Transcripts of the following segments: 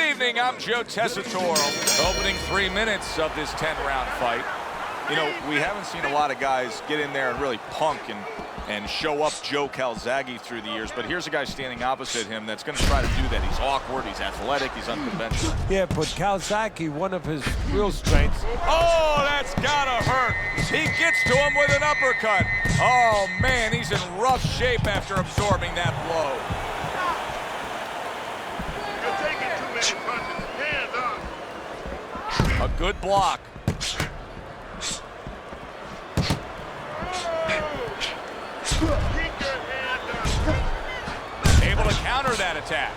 evening, I'm Joe Tessitore. Opening 3 minutes of this 10-round fight. You know, we haven't seen a lot of guys get in there and really punk and show up Joe Calzaghe through the years, but here's a guy standing opposite him that's going to try to do that. He's awkward, he's athletic, he's unconventional. Yeah, but Calzaghe, one of his real strengths. Oh, that's gotta hurt. He gets to him with an uppercut. Oh, man, he's in rough shape after absorbing that blow. You're taking too many punches. Hands up. A good block. Keep your hand up. Able to counter that attack.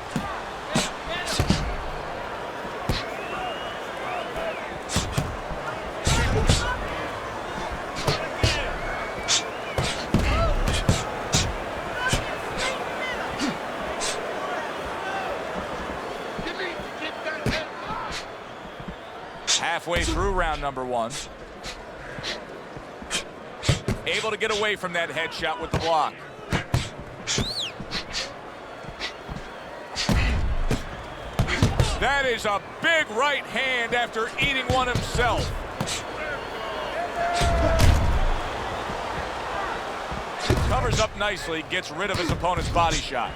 Halfway through round number 1. Able to get away from that headshot with the block. That is a big right hand after eating one himself. Covers up nicely, gets rid of his opponent's body shot.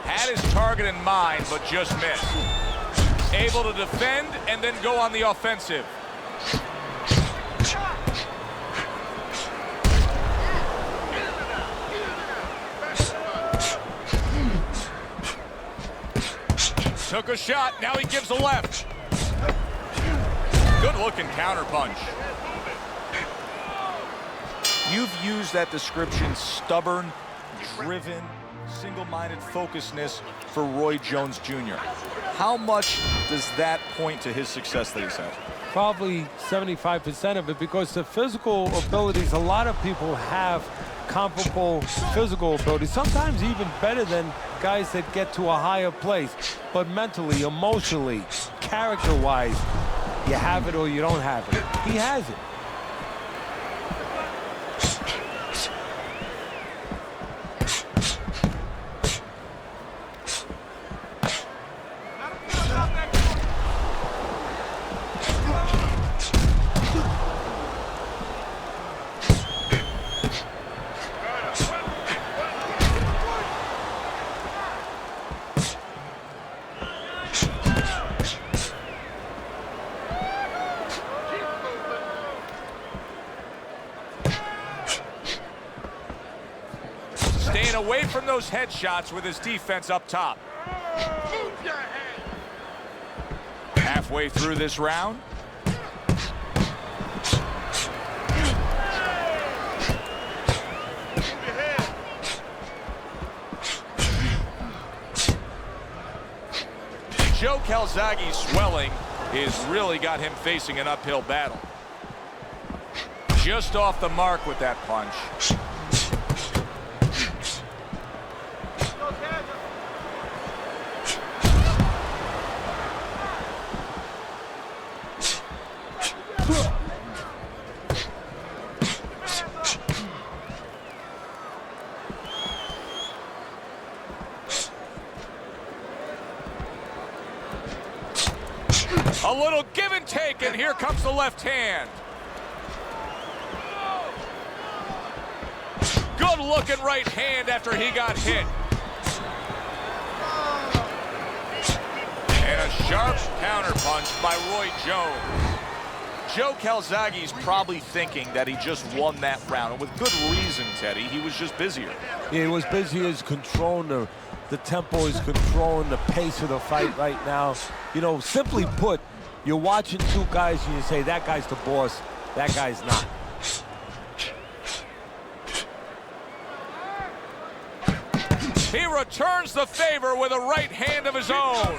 Had his target in mind, but just missed. Able to defend and then go on the offensive. Took a shot, now he gives a left. Good looking counter punch. You've used that description, stubborn, driven, single-minded focusedness for Roy Jones Jr. How much does that point to his success that he's had? Probably 75% of it, because the physical abilities, a lot of people have comparable physical abilities, sometimes even better than guys that get to a higher place. But mentally, emotionally, character-wise, you have it or you don't have it. He has it. Staying away from those headshots with his defense up top. Move your hand. Halfway through this round. Move your head. Joe Calzaghe's swelling has really got him facing an uphill battle. Just off the mark with that punch. A little give and take, and here comes the left hand. Good looking right hand after he got hit. And a sharp counter punch by Roy Jones. Joe Calzaghe's probably thinking that he just won that round, and with good reason, Teddy. He was just busier. Yeah, he was busy. He's controlling the tempo, is controlling the pace of the fight right now. You know, simply put, you're watching two guys and you say, that guy's the boss, that guy's not. He returns the favor with a right hand of his own.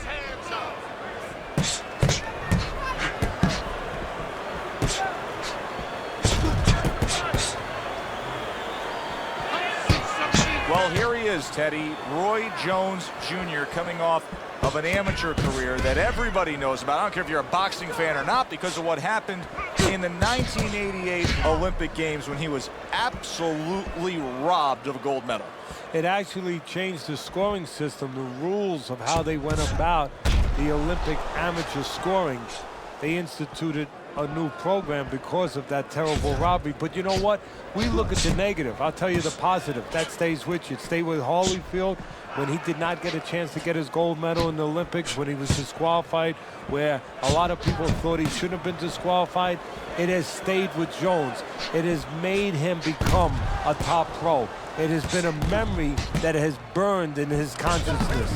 Well, here he is, Teddy. Roy Jones Jr. coming off of an amateur career that everybody knows about. I don't care if you're a boxing fan or not, because of what happened in the 1988 Olympic Games when he was absolutely robbed of a gold medal. It actually changed the scoring system, the rules of how they went about the Olympic amateur scoring. They instituted a new program because of that terrible robbery. But you know what? We look at the negative. I'll tell you the positive. That stays with you. It stayed with Holyfield when he did not get a chance to get his gold medal in the Olympics, when he was disqualified, where a lot of people thought he shouldn't have been disqualified. It has stayed with Jones. It has made him become a top pro. It has been a memory that has burned in his consciousness.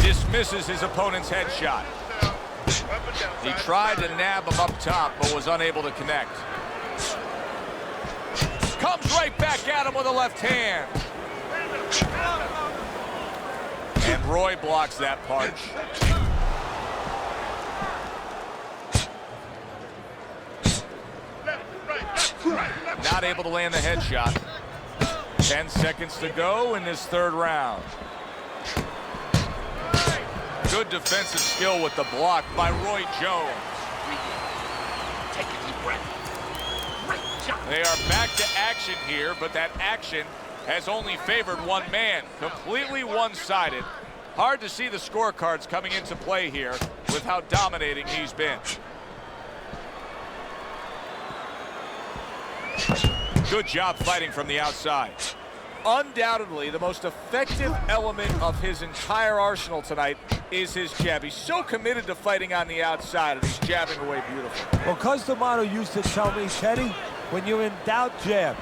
Dismisses his opponent's headshot. He tried to nab him up top, but was unable to connect. Comes right back at him with a left hand. And Roy blocks that punch. Not able to land the headshot. 10 seconds to go in this third round. Good defensive skill with the block by Roy Jones. Take a deep breath. Great job. They are back to action here, but that action has only favored one man. Completely one-sided. Hard to see the scorecards coming into play here with how dominating he's been. Good job fighting from the outside. Undoubtedly, the most effective element of his entire arsenal tonight is his jab. He's so committed to fighting on the outside, and he's jabbing away beautifully. Well, Cus D'Amato used to tell me, Teddy, when you're in doubt, jab.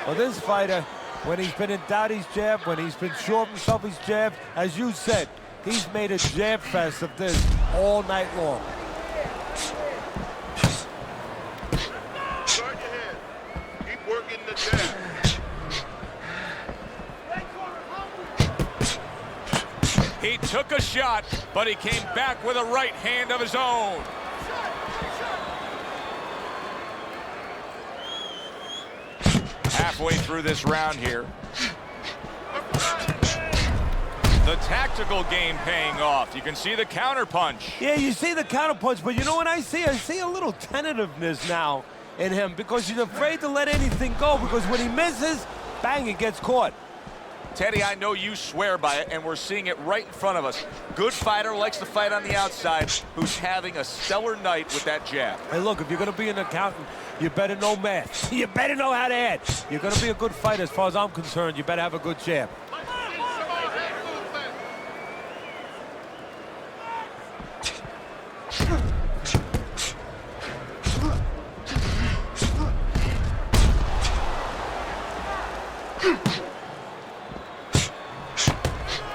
Well, this fighter, when he's been in doubt, he's jabbed. When he's been sure of himself, he's jabbed. As you said, he's made a jab fest of this all night long. Guard your head. Keep working the jab. He took a shot, but he came back with a right hand of his own. Halfway through this round here. The tactical game paying off. You can see the counter punch. Yeah, you see the counter punch, but you know what I see? I see a little tentativeness now in him because he's afraid to let anything go, because when he misses, bang, it gets caught. Teddy, I know you swear by it, and we're seeing it right in front of us. Good fighter, likes to fight on the outside, who's having a stellar night with that jab. Hey, look, if you're going to be an accountant, you better know math. You better know how to add. You're going to be a good fighter, as far as I'm concerned. You better have a good jab.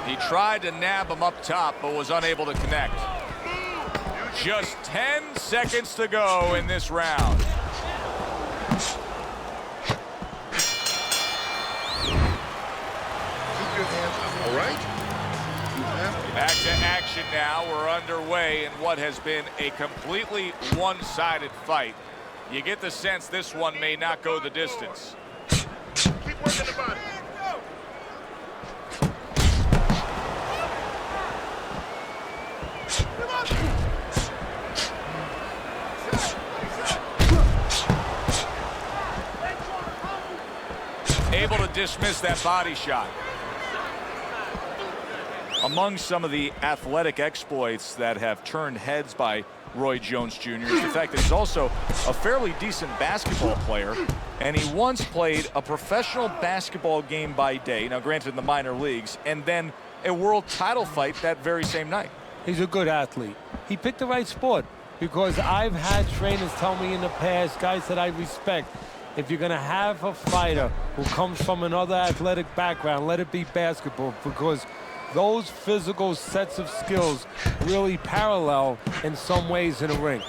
He tried to nab him up top, but was unable to connect. Just 10 seconds to go in this round. Keep your hands up, all right? You have to. Back to action now. We're underway in what has been a completely one-sided fight. You get the sense this one may not go the distance. Keep working the body. Able to dismiss that body shot. Among some of the athletic exploits that have turned heads by Roy Jones Jr. is the fact that he's also a fairly decent basketball player, and he once played a professional basketball game by day, now granted in the minor leagues, and then a world title fight that very same night. He's a good athlete. He picked the right sport, because I've had trainers tell me in the past, guys that I respect, if you're going to have a fighter who comes from another athletic background, let it be basketball, because those physical sets of skills really parallel in some ways in a ring.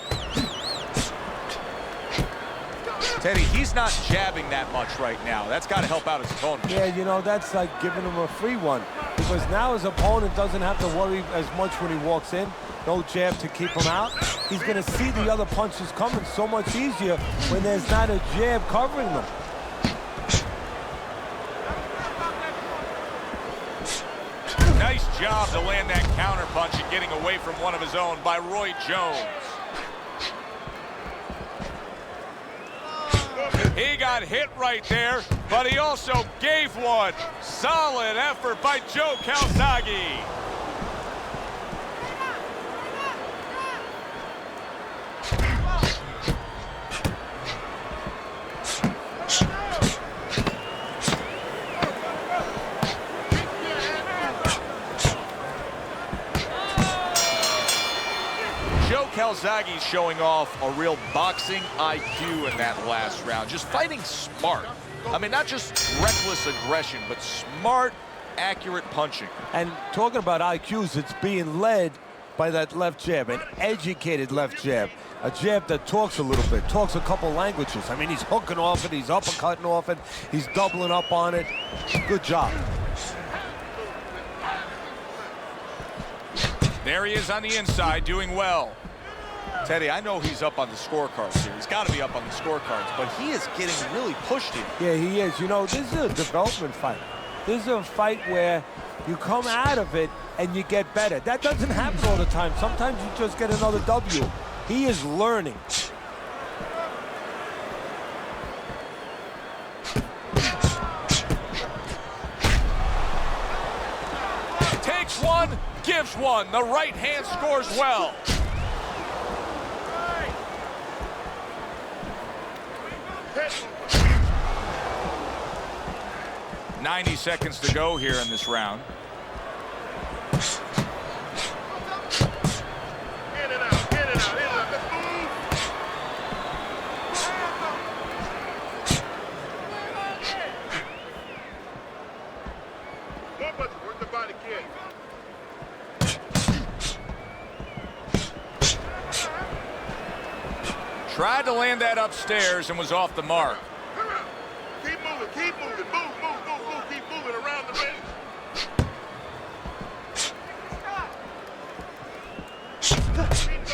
Teddy, he's not jabbing that much right now. That's got to help out his opponent. Yeah, you know, that's like giving him a free one, because now his opponent doesn't have to worry as much when he walks in. no jab to keep him out. He's going to see the other punches coming so much easier when there's not a jab covering them. Nice job to land that counter punch and getting away from one of his own by Roy Jones. He got hit right there, but he also gave one. Solid effort by Joe Calzaghe. Calzaghe's showing off a real boxing IQ in that last round. Just fighting smart. I mean, not just reckless aggression, but smart, accurate punching. And talking about IQs, it's being led by that left jab, an educated left jab. A jab that talks a little bit, talks a couple languages. I mean, he's hooking off it, he's uppercutting off it, he's doubling up on it. Good job. There he is on the inside, doing well. Teddy, I know he's up on the scorecards here. He's got to be up on the scorecards, but he is getting really pushed here. Yeah, he is. You know, this is a development fight. This is a fight where you come out of it and you get better. That doesn't happen all the time. Sometimes you just get another W. He is learning. Takes one, gives one. The right hand scores well. 90 seconds to go here in this round. In and out, in and out, in and out. Let's move. One button, work the body kick. Tried to land that upstairs and was off the mark. Keep moving, keep moving. Move, move, move, move. Keep moving around the ring. Keep those hands.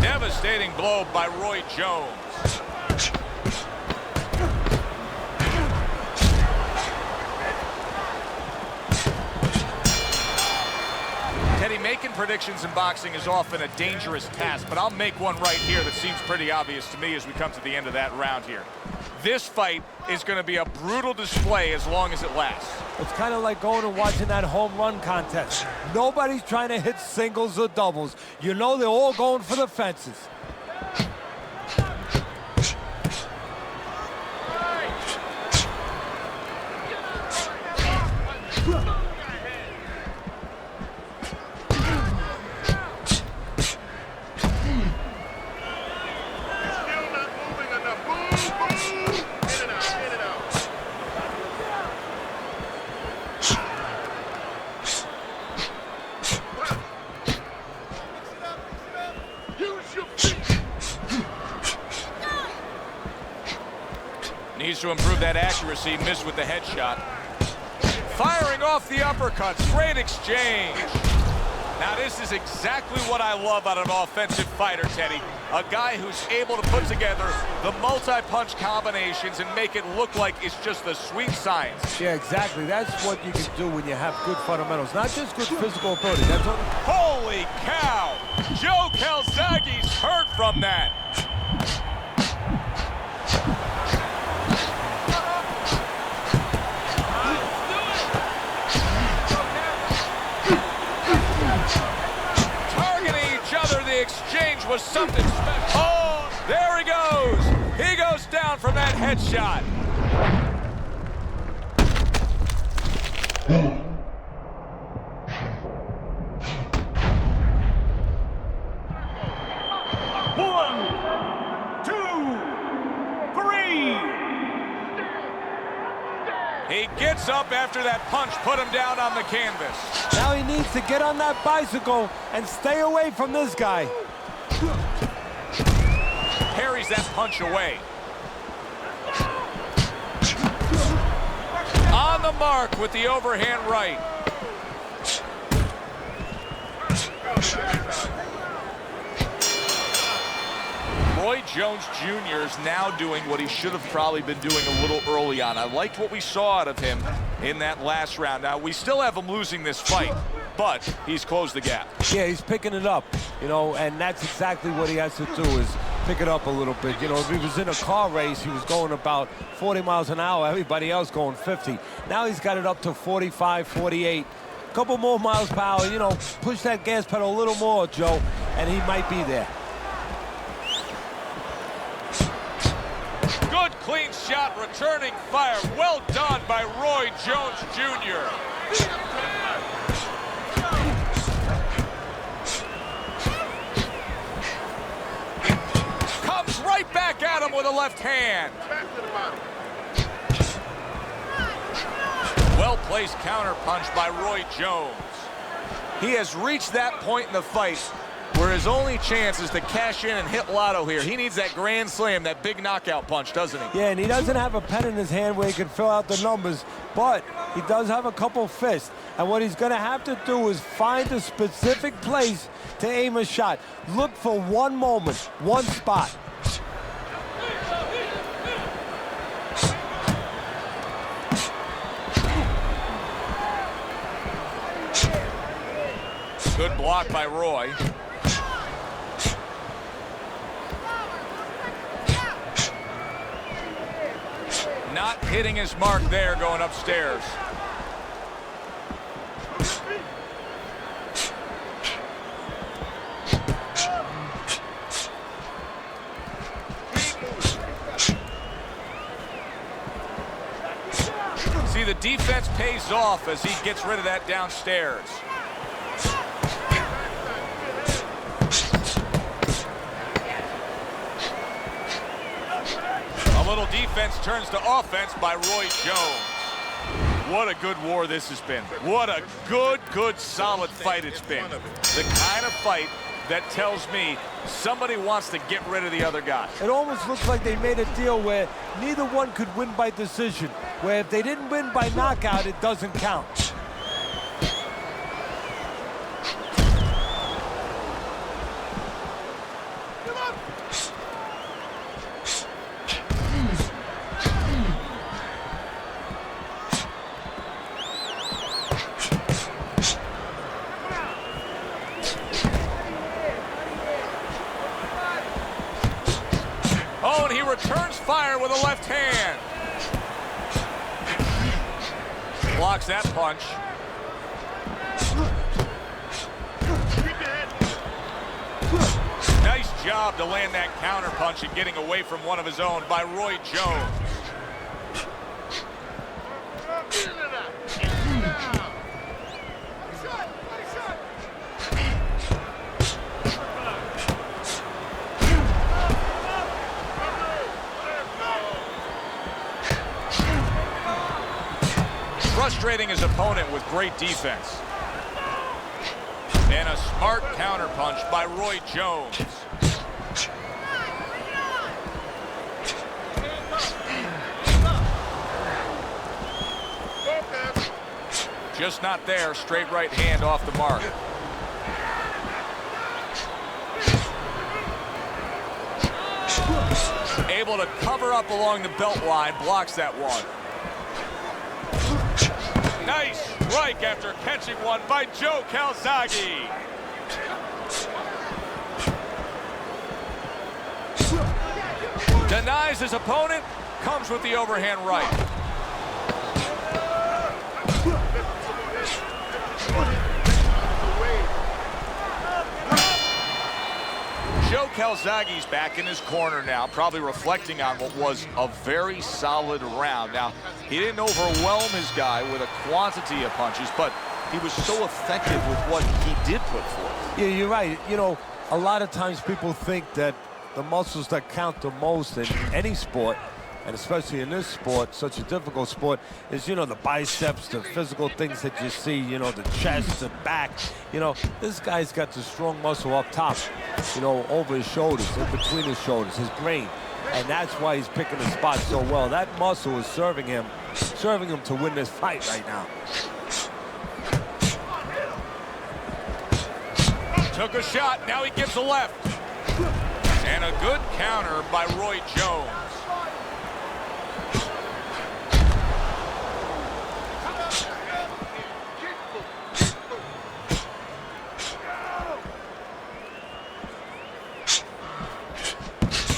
Devastating blow by Roy Jones. Making predictions in boxing is often a dangerous task, but I'll make one right here that seems pretty obvious to me as we come to the end of that round here. This fight is going to be a brutal display as long as it lasts. It's kind of like going and watching that home run contest. Nobody's trying to hit singles or doubles. You know they're all going for the fences. Needs to improve that accuracy, missed with the headshot. Firing off the uppercuts, great exchange. Now this is exactly what I love out of an offensive fighter, Teddy. A guy who's able to put together the multi-punch combinations and make it look like it's just the sweet science. Yeah, exactly. That's what you can do when you have good fundamentals. Not just good physical ability. That's what... Holy cow! Joe Calzaghe's hurt from that. Exchange was something special. Oh, there he goes. He goes down from that headshot. One, two, three. He gets up after that punch put him down on the canvas. Now he needs to get on that bicycle and stay away from this guy. carries that punch away. On the mark with the overhand right. Roy Jones Jr. is now doing what he should have probably been doing a little early on. I liked what we saw out of him in that last round. Now, we still have him losing this fight, but he's closed the gap. Yeah, he's picking it up, you know, and that's exactly what he has to do is pick it up a little bit. You know, if he was in a car race, he was going about 40 miles an hour, everybody else going 50. Now he's got it up to 45, 48. A couple more miles per hour, you know, push that gas pedal a little more, Joe, and he might be there. Good clean shot, returning fire. Well done by Roy Jones Jr. Comes right back at him with a left hand. Well-placed counter punch by Roy Jones. He has reached that point in the fight where his only chance is to cash in and hit Lotto here. He needs that grand slam, that big knockout punch, doesn't he? Yeah, and he doesn't have a pen in his hand where he can fill out the numbers, but he does have a couple fists. And what he's going to have to do is find a specific place to aim a shot. Look for one moment, one spot. Good block by Roy. Not hitting his mark there, going upstairs. See, the defense pays off as he gets rid of that downstairs. A little defense turns to offense by Roy Jones. What a good war this has been. What a good, solid fight it's been. The kind of fight that tells me somebody wants to get rid of the other guy. It almost looks like they made a deal where neither one could win by decision, where if they didn't win by knockout, it doesn't count. Oh, and he returns fire with a left hand. Blocks that punch. Nice job to land that counter punch and getting away from one of his own by Roy Jones. Frustrating his opponent with great defense. And a smart counter punch by Roy Jones. Just not there, straight right hand off the mark. Able to cover up along the belt line, blocks that one. Nice strike after catching one by Joe Calzaghe. Denies his opponent, comes with the overhand right. Joe Calzaghe's back in his corner now, probably reflecting on what was a very solid round. Now, he didn't overwhelm his guy with a quantity of punches, but he was so effective with what he did put forth. Yeah, you're right. You know, a lot of times people think that the muscles that count the most in any sport and especially in this sport, such a difficult sport, is, you know, the biceps, the physical things that you see, you know, the chest, the back. You know, this guy's got the strong muscle up top, you know, over his shoulders, in between his shoulders, his brain. And that's why he's picking the spot so well. That muscle is serving him to win this fight right now. Took a shot, now he gives a left. And a good counter by Roy Jones.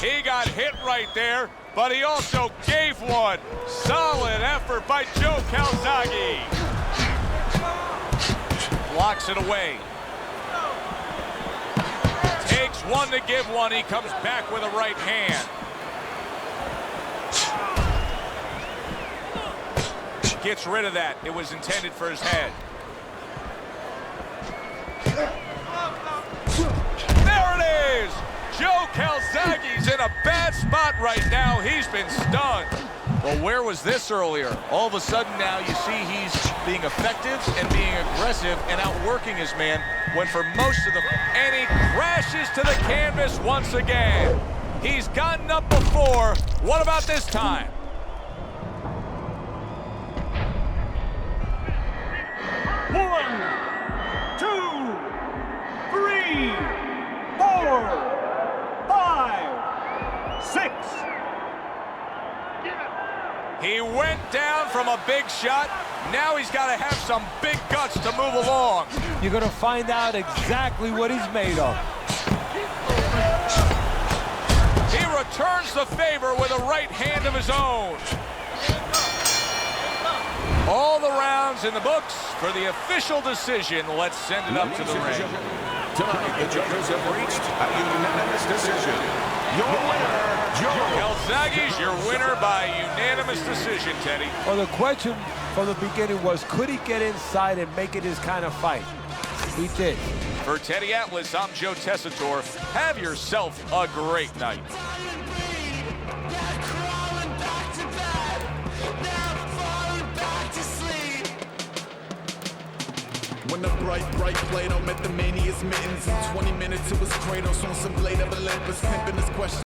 He got hit right there, but he also gave one. Solid effort by Joe Calzaghe. Blocks it away. Takes one to give one. He comes back with a right hand. Gets rid of that. It was intended for his head. There it is! Joe Calzaghe's in a bad spot right now. He's been stunned. Well, where was this earlier? All of a sudden now you see he's being effective and being aggressive and outworking his man when for most of the... And he crashes to the canvas once again. He's gotten up before. What about this time? One, two, three, 4, 5, 6. He went down from a big shot. Now he's got to have some big guts to move along. You're going to find out exactly what he's made of. He returns the favor with a right hand of his own. All the rounds in the books for the official decision. Let's send it up to the ring. Tonight, the judges have reached a unanimous decision. Your winner, Joe Calzaghe's your winner by unanimous decision, Teddy. Well, the question from the beginning was, could he get inside and make it his kind of fight? He did. For Teddy Atlas, I'm Joe Tessitore. Have yourself a great night. When the bright Plato met the mania's mittens in 20 minutes, it was Kratos on some blade of Olympus, pimping his question.